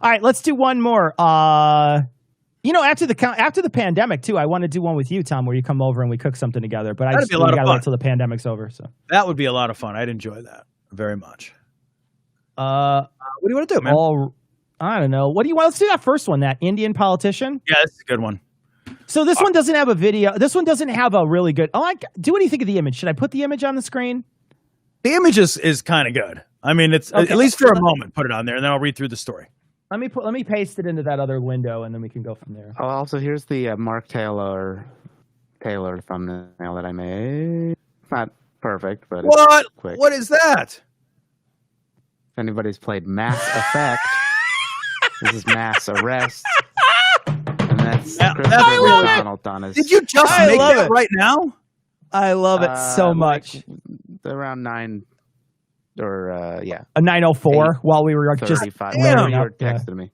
All right, let's do one more. After the pandemic too, I want to do one with you, Tom, where you come over and we cook something together. But That'd be a lot of gotta fun. wait until the pandemic's over. So that would be a lot of fun. I'd enjoy that very much. What do you want to do, man? I don't know. What do you want? Let's do that first one. That Indian politician. Yeah, that's a good one. So this one doesn't have a video. This one doesn't have a really good. What do you think of the image? Should I put the image on the screen? The image is kind of good. I mean, it's at least for a moment. Put it on there, and then I'll read through the story. Let me paste it into that other window, and then we can go from there. Oh, also, here's the Mark Taylor thumbnail that I made. It's not perfect, but what? It's quick. What is that? If anybody's played Mass Effect, this is Mass Arrest, and that's Christopher McDonald on his. Did you just make that right now? I love it so much. Around 9. Or a 9:04 while we were just layering up. Texted me.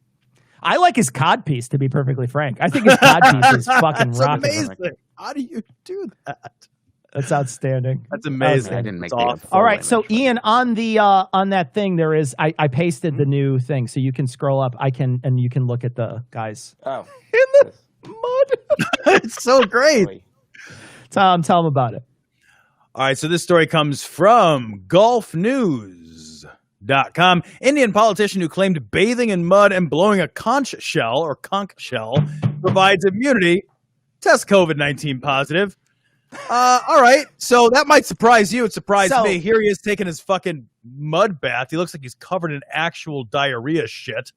I like his codpiece, to be perfectly frank. I think his codpiece is fucking rocking. Amazing. How do you do that? That's outstanding. That's amazing. I didn't make that. Awesome. All right, so Ian, on the on that thing, there is I pasted the new thing, so you can scroll up. And you can look at the guys. Oh, in the mud. It's so great. Tom, tell them about it. All right, so this story comes from golfnews.com. Indian politician who claimed bathing in mud and blowing a conch shell provides immunity, tests COVID-19 positive. All right, so that might surprise you. It surprised me. Here he is taking his fucking mud bath. He looks like he's covered in actual diarrhea shit.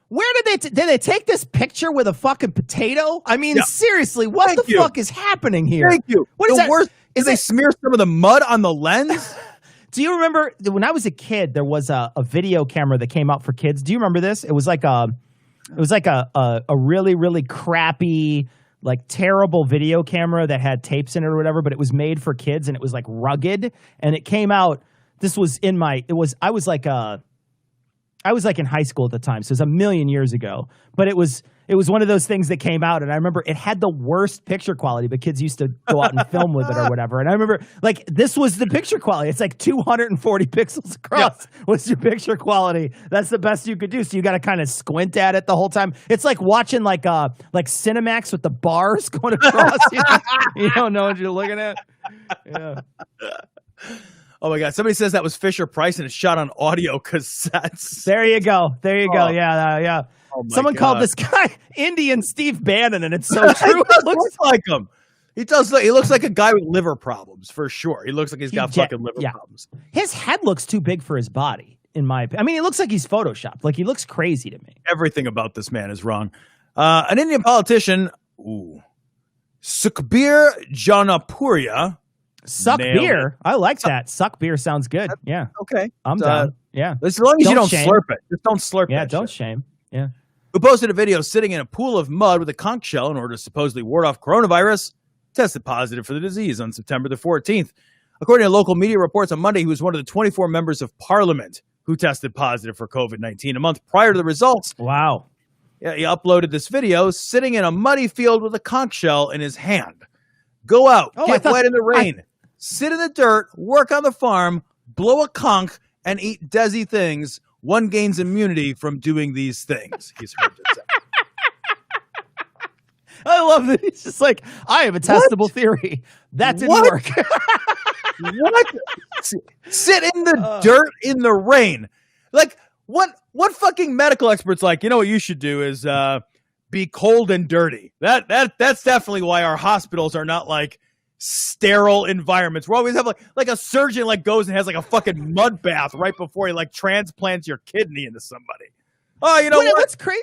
Where did they take this picture with a fucking potato? I mean, seriously, what the fuck is happening here? Thank you. What is that? Worst is they smear some of the mud on the lens? Do you remember when I was a kid, there was a video camera that came out for kids? Do you remember this? It was like a really, really crappy, like terrible video camera that had tapes in it or whatever, but it was made for kids and it was like rugged. And it came out, I was like in high school at the time, so it was a million years ago. But it was one of those things that came out, and I remember it had the worst picture quality, but kids used to go out and film with it or whatever. And I remember, like, this was the picture quality. It's like 240 pixels across was your picture quality. That's the best you could do. So you got to kind of squint at it the whole time. It's like watching like Cinemax with the bars going across. You don't know what you're looking at. Yeah. Oh my God! Somebody says that was Fisher Price and it's shot on audio cassettes. There you go. Yeah. Oh Someone called this guy Indian Steve Bannon, and it's so true. It looks like him. He does. He looks like a guy with liver problems for sure. He looks like he's got fucking liver problems. His head looks too big for his body, in my opinion. I mean, he looks like he's photoshopped. Like, he looks crazy to me. Everything about this man is wrong. An Indian politician, Sukhbir Janapuria. Sukhbir? I like that. Sukhbir sounds good. Yeah. Okay. I'm down. Yeah. As long as you don't slurp it. Just don't slurp it. Yeah, don't shame. Yeah. Who posted a video sitting in a pool of mud with a conch shell in order to supposedly ward off coronavirus, tested positive for the disease on September the 14th. According to local media reports on Monday, he was one of the 24 members of parliament who tested positive for COVID-19 a month prior to the results. Wow. Yeah, he uploaded this video sitting in a muddy field with a conch shell in his hand. Go out, get wet in the rain, sit in the dirt, work on the farm, blow a conch, and eat desi things. One gains immunity from doing these things. He's heard it said. I love that. He's just like, I have a testable theory. That didn't work. What? Sit in the dirt in the rain. Like, what fucking medical expert's like, you know what you should do is be cold and dirty. That's definitely why our hospitals are not like sterile environments. We always have like a surgeon like goes and has like a fucking mud bath right before he like transplants your kidney into somebody. Oh, you know what? What's crazy?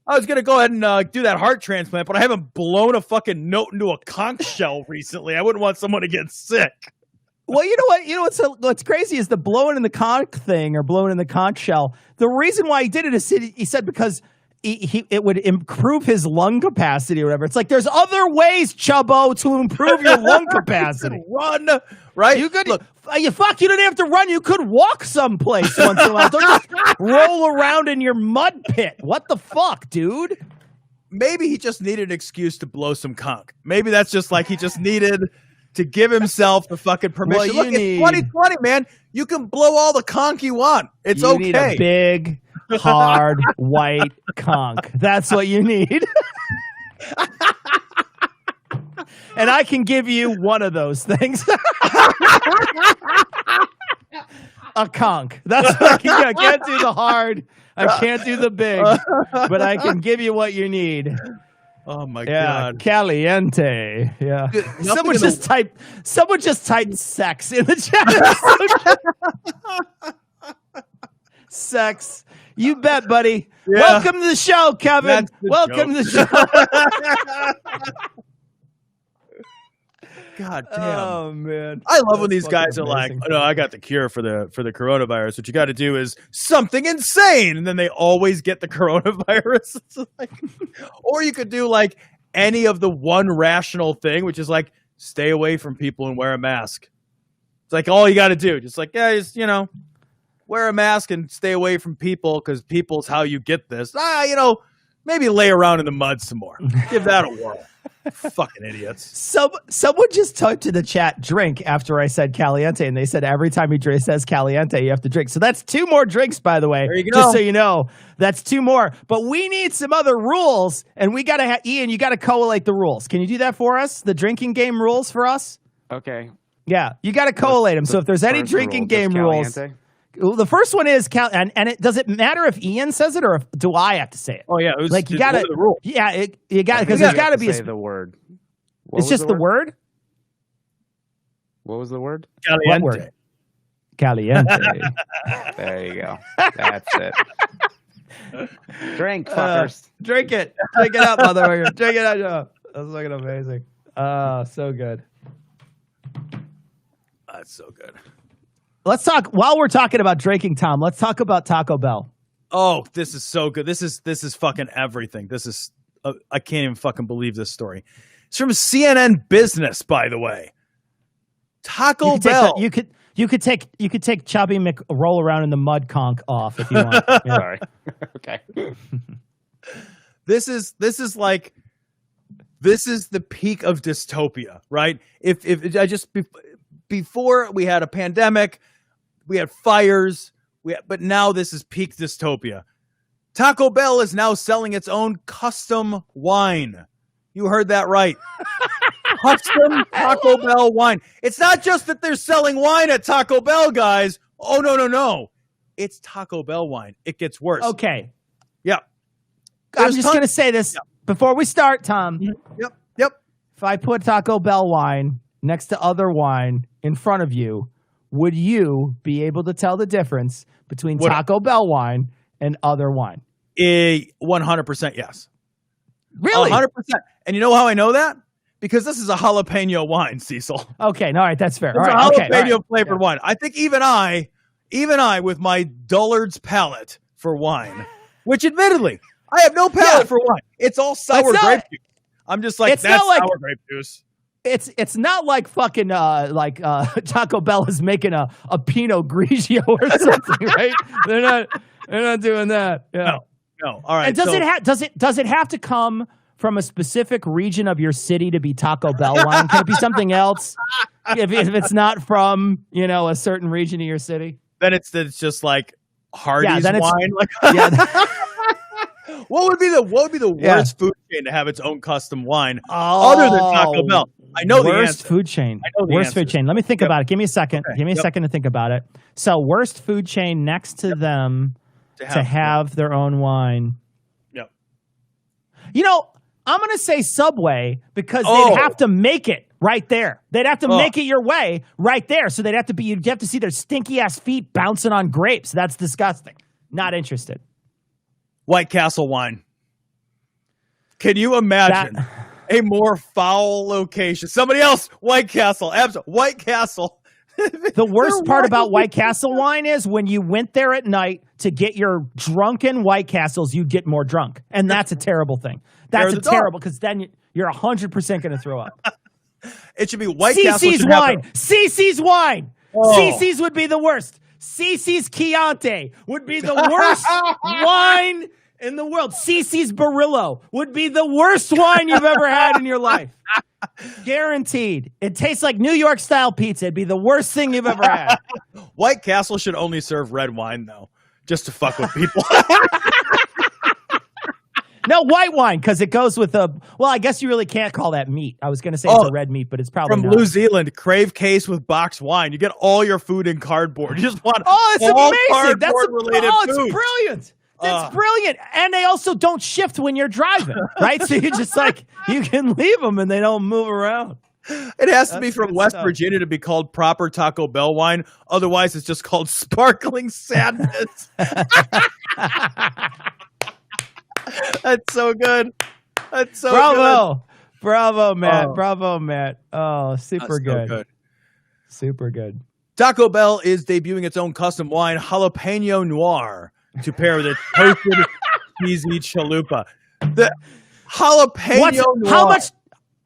I was gonna go ahead and do that heart transplant, but I haven't blown a fucking note into a conch shell recently. I wouldn't want someone to get sick. Well, you know what? What's crazy is the blowing in the conch thing or blowing in the conch shell. The reason why he did it is he said because it would improve his lung capacity or whatever. It's like there's other ways, Chubbo, to improve your lung capacity. Run, right? You could look. You didn't have to run. You could walk someplace once in a while. Don't just roll around in your mud pit. What the fuck, dude? Maybe he just needed an excuse to blow some conch. Maybe that's just like he just needed to give himself the fucking permission. Look, it's 2020, man. You can blow all the conch you want. It's okay. You need a big hard white conch. That's what you need. And I can give you one of those things. A conch. That's what I can get. I can't do the hard. I can't do the big. But I can give you what you need. Oh my Yeah, god. caliente. Yeah. Dude, Someone just typed sex in the chat. Sex. You bet, buddy. Yeah. Welcome to the show, Kevin. That's the Welcome to the show. God damn. Oh man. I love when That's these guys fucking are like, amazing. "Oh, no, I got the cure for the coronavirus. What you got to do is something insane," and then they always get the coronavirus. It's like, or you could do like any of the one rational thing, which is like stay away from people and wear a mask. It's like all you got to do. Just like, guys, wear a mask and stay away from people because people's how you get this. Maybe lay around in the mud some more. Give that a whirl. Fucking idiots. Someone just typed to the chat drink after I said caliente, and they said every time he says caliente, you have to drink. So that's 2 more drinks, by the way. There you go. Just so you know, that's 2 more. But we need some other rules, and we got to have Ian. You got to collate the rules. Can you do that for us? The drinking game rules for us. Okay. Yeah, you got to collate them. So if there's any First drinking rule, game just rules, caliente? well, the first one is and it does it matter if Ian says it or do I have to say it? Oh yeah, it was, Like you it's got one to of the rules. Yeah, you got I because think there's you got to have be a say the word. What It's was just the word. What was the word? What word? Caliente. There you go. That's it. Drink, fuckers. Drink it. Drink it up, motherfucker. Drink it up. That's fucking amazing. So good. That's so good. Let's talk while we're talking about drinking, Tom. Let's talk about Taco Bell. Oh, this is so good. This is fucking everything. This is I can't even fucking believe this story. It's from CNN Business, by the way. Taco Bell. You could take Chubby Mc roll around in the mud conch off if you want. Yeah. Sorry. Okay. This is the peak of dystopia, right? If I just before we had a pandemic, we had fires, but now this is peak dystopia. Taco Bell is now selling its own custom wine. You heard that right. Custom Taco Bell wine. It's not just that they're selling wine at Taco Bell, guys. Oh, no. It's Taco Bell wine. It gets worse. Okay. Yeah. I'm just going to say this before we start, Tom. Yep. If I put Taco Bell wine next to other wine in front of you, would you be able to tell the difference between Taco Bell wine and other wine? 100% yes. Really? 100%. And you know how I know that? Because this is a jalapeno wine, Cecil. Okay, all right, that's fair. It's all right, a jalapeno okay, flavored wine. I think even I, with my dullard's palate for wine, which admittedly, I have no palate for wine. It's all sour grape juice. I'm just like, that's sour grape juice. It's not like fucking Taco Bell is making a Pinot Grigio or something, right? They're not doing that. Yeah. No. All right. And does it have to come from a specific region of your city to be Taco Bell wine? Can it be something else if it's not from a certain region of your city? Then it's just like Hardee's then wine. What would be the worst food chain to have its own custom wine other than Taco Bell? I know the worst answer. food chain. I know the Worst answer. food chain. Let me think about it. Give me a second. Okay. Give me a second to think about it. So worst food chain next to them to have their own wine. Yep. I'm going to say Subway because they'd have to make it right there. They'd have to make it your way right there. So you'd have to see their stinky ass feet bouncing on grapes. That's disgusting. Not interested. White Castle wine. Can you imagine a more foul location? Somebody else, White Castle. White Castle. The worst part about White Castle wine is when you went there at night to get your drunken White Castles, you'd get more drunk. And that's a terrible thing. That's terrible because then you're 100% going to throw up. It should be White Castle. CC's wine. CC's wine. Oh. CC's would be the worst. CC's Chianti would be the worst wine in the world. CC's Barillo would be the worst wine you've ever had in your life. Guaranteed. It tastes like New York style pizza. It'd be the worst thing you've ever had. White Castle should only serve red wine, though. just to fuck with people. No, white wine, because it goes with well, I guess you really can't call that meat. I was going to say it's a red meat, but it's probably From not. New Zealand, Crave case with boxed wine. You get all your food in cardboard. You just want it's all amazing. That's related it's brilliant. That's brilliant. And they also don't shift when you're driving, right? So you just you can leave them and they don't move around. It has to be from West Virginia to be called proper Taco Bell wine. Otherwise, it's just called sparkling sadness. That's so good. That's so good. Bravo, Matt. Bravo, Matt. Oh, super good. So good. Super good. Taco Bell is debuting its own custom wine, Jalapeno Noir, to pair with its toasted cheesy chalupa. The Jalapeno Noir.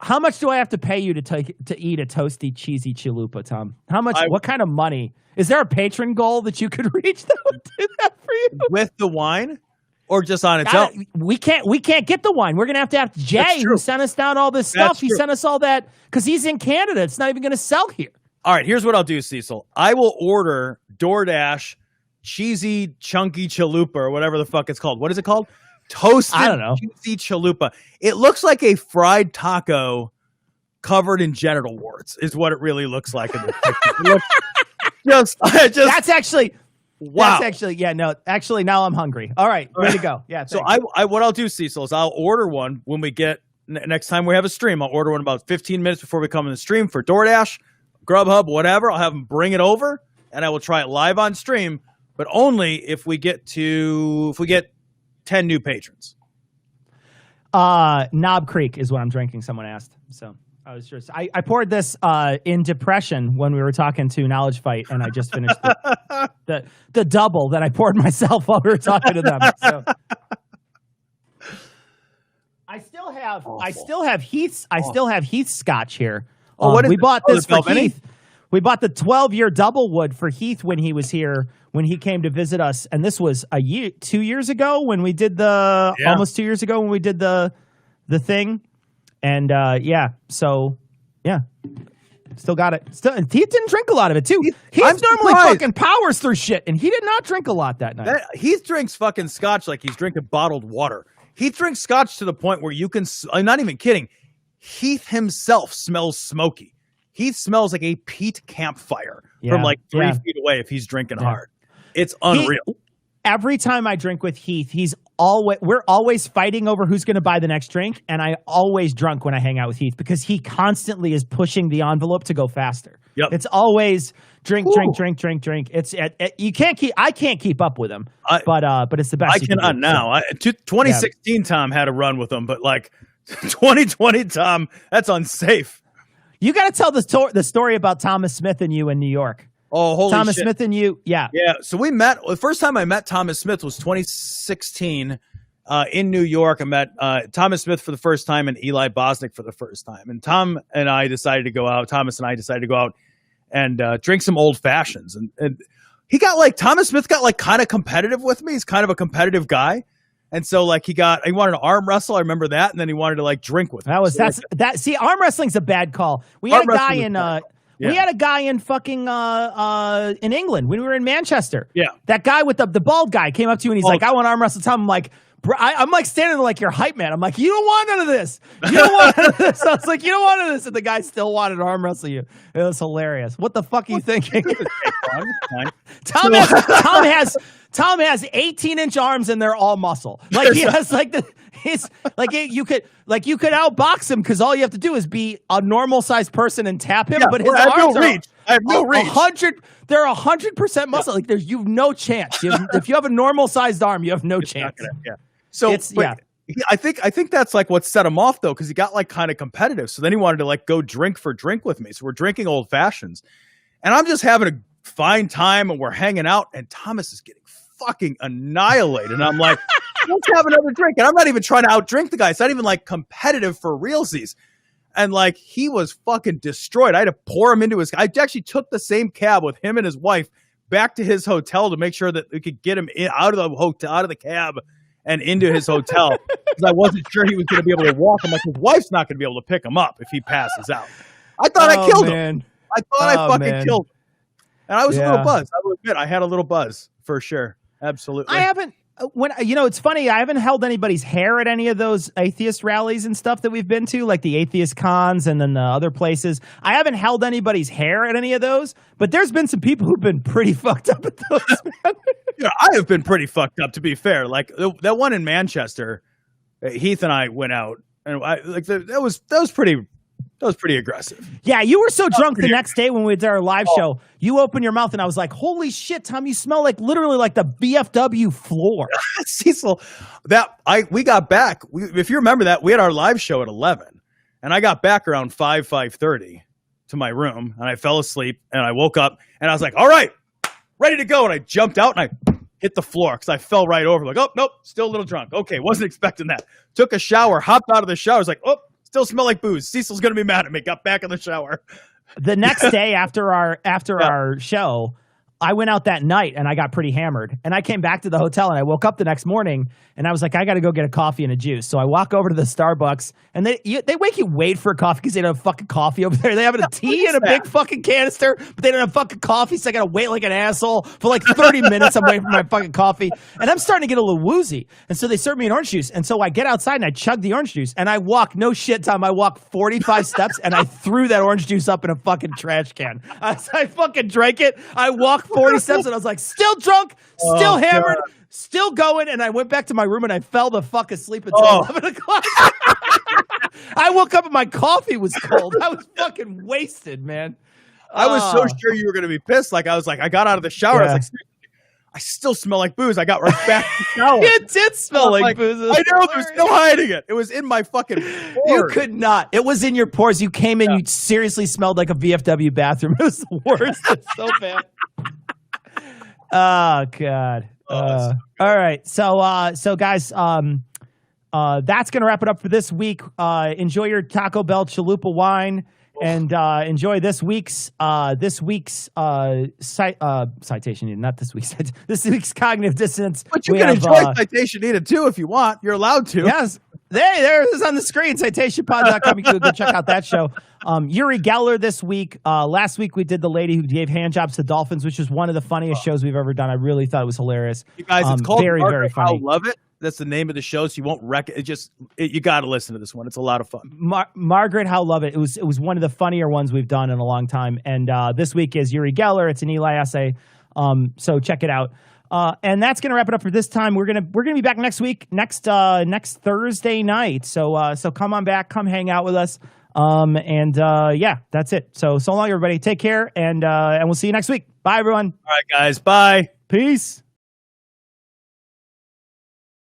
How much do I have to pay you to eat a toasty cheesy chalupa, Tom? How much? What kind of money? Is there a patron goal that you could reach that would do that for you? With the wine? Or just on its own? We can't get the wine. We're gonna have Jay, who sent us down all this stuff. He sent us all that because he's in Canada. It's not even gonna sell here. All right, here's what I'll do, Cecil. I will order DoorDash cheesy chunky chalupa or whatever the fuck it's called. What is it called? Toasted I don't know. cheesy chalupa. It looks like a fried taco covered in genital warts. Is what it really looks like in this picture. It looks That's actually. Wow. That's actually, now I'm hungry. All right, way to go. Yeah. So what I'll do, Cecil, is I'll order one when we get next time we have a stream. I'll order one about 15 minutes before we come in the stream for DoorDash, Grubhub, whatever. I'll have them bring it over, and I will try it live on stream, but only if we get 10 new patrons. Knob Creek is what I'm drinking. Someone asked, so. I poured this in depression when we were talking to Knowledge Fight, and I just finished the double that I poured myself while we were talking to them. So I still have Heath's scotch here. We bought this for Heath. We bought the 12-year double wood for Heath when he was here, when he came to visit us, and this was 2 years ago when we did almost 2 years ago when we did the thing. And still got it. Heath didn't drink a lot of it too. Heath normally fucking powers through shit, and he did not drink a lot that night. Heath drinks fucking scotch like he's drinking bottled water. Heath drinks scotch to the point where you can. I'm not even kidding. Heath himself smells smoky. Heath smells like a peat campfire from 3 feet away if he's drinking hard. It's unreal. Every time I drink with Heath, we're always fighting over who's going to buy the next drink, and I always drunk when I hang out with Heath because he constantly is pushing the envelope to go faster. Yep. It's always drink. It's I can't keep up with him, but it's the best. I cannot now. 2016 Tom had a run with him, but 2020 Tom, that's unsafe. You got to tell the story about Thomas Smith and you in New York. Oh, holy Thomas shit. Smith and you, yeah. Yeah, so we met, the first time I met Thomas Smith was 2016 in New York. I met Thomas Smith for the first time and Eli Bosnick for the first time. And Thomas and I decided to go out and drink some old fashions. And he got Thomas Smith got kind of competitive with me. He's kind of a competitive guy. And so he wanted to arm wrestle. I remember that. And then he wanted to drink with me. See, arm wrestling's a bad call. We had a guy in, we had a guy in fucking in England when we were in Manchester. Yeah. That guy with the bald guy came up to you and he's like, I want to arm wrestle Tom. I'm like, bro, I'm standing there like your hype man. I'm like, you don't want none of this. You don't want none of this. I was like, you don't want none of this. And the guy still wanted to arm wrestle you. It was hilarious. What the fuck are you thinking? Tom has 18-inch arms and they're all muscle. He has you could outbox him because all you have to do is be a normal sized person and tap him. But his arms I have no reach. They're 100% muscle. You've no chance. If you have a normal sized arm, you have no chance. So I think that's what set him off though, because he got kind of competitive. So then he wanted to go drink with me. So we're drinking old fashions, and I'm just having a fine time, and we're hanging out, and Thomas is getting fucking annihilated. And I'm like, let's have another drink. And I'm not even trying to outdrink the guy. It's not even competitive for realsies. And he was fucking destroyed. I had to pour him into I actually took the same cab with him and his wife back to his hotel to make sure that we could get him out of the cab and into his hotel because I wasn't sure he was going to be able to walk. I'm like, his wife's not going to be able to pick him up if he passes out. I thought I killed him. I thought I fucking killed him. And I was a little buzzed. I will admit, I had a little buzz for sure. Absolutely. I haven't. It's funny. I haven't held anybody's hair at any of those atheist rallies and stuff that we've been to, like the atheist cons and then the other places. I haven't held anybody's hair at any of those, but there's been some people who've been pretty fucked up at those. Yeah, I have been pretty fucked up, to be fair. Like that one in Manchester, Heath and I went out, and that was pretty aggressive. Yeah, you were so drunk the next day when we did our live show. You opened your mouth and I was like, "Holy shit, Tom! You smell like literally like the VFW floor." Cecil, we got back. If you remember that, we had our live show at 11, and I got back around 5:30 to my room, and I fell asleep, and I woke up, and I was like, "All right, ready to go," and I jumped out and I hit the floor because I fell right over. Like, oh nope, still a little drunk. Okay, wasn't expecting that. Took a shower, hopped out of the shower. I was like, oh. Still smell like booze. Cecil's gonna be mad at me. Got back in the shower. The next day after our show, I went out that night and I got pretty hammered. And I came back to the hotel and I woke up the next morning and I was like, I got to go get a coffee and a juice. So I walk over to the Starbucks and they make you wait for a coffee because they don't have fucking coffee over there. They have a tea in a big fucking canister, but they don't have fucking coffee. So I got to wait like an asshole for like 30 minutes. I'm waiting for my fucking coffee and I'm starting to get a little woozy. And so they serve me an orange juice. And so I get outside and I chug the orange juice and I walk, no shit, Tom, I walk 45 steps and I threw that orange juice up in a fucking trash can. I fucking drank it. I walked 40 steps and I was like, still drunk, still hammered, still going. And I went back to my room and I fell the fuck asleep until 11 o'clock. I woke up and my coffee was cold. I was fucking wasted, man. I was so sure you were going to be pissed. Like, I got out of the shower. I was like, I still smell like booze. I got right back in the shower. It did smell like booze. I know. There's no hiding it. It was in my fucking pores. You could not. It was in your pores. You came in. You seriously smelled like a VFW bathroom. It was the worst. It's so bad. Oh God. All right. So guys, that's gonna wrap it up for this week. Enjoy your Taco Bell Chalupa wine and enjoy this week's citation needed. Not this week's. This week's cognitive dissonance. But you can enjoy citation needed too if you want. You're allowed to. Yes. There it is on the screen. CitationPod.com. You can go check out that show. Uri Geller this week. Last week we did the lady who gave handjobs to dolphins, which is one of the funniest shows we've ever done. I really thought it was hilarious. You guys, it's called very, Margaret, very funny. I love it. That's the name of the show, so you won't wreck it. You got to listen to this one. It's a lot of fun. Margaret, how love it. It was one of the funnier ones we've done in a long time. And this week is Uri Geller. It's an Eli essay. So check it out. And that's gonna wrap it up for this time. We're gonna be back next week, next Thursday night. So come on back, come hang out with us. Yeah, that's it. So long, everybody. Take care, and we'll see you next week. Bye, everyone. All right, guys. Bye. Peace.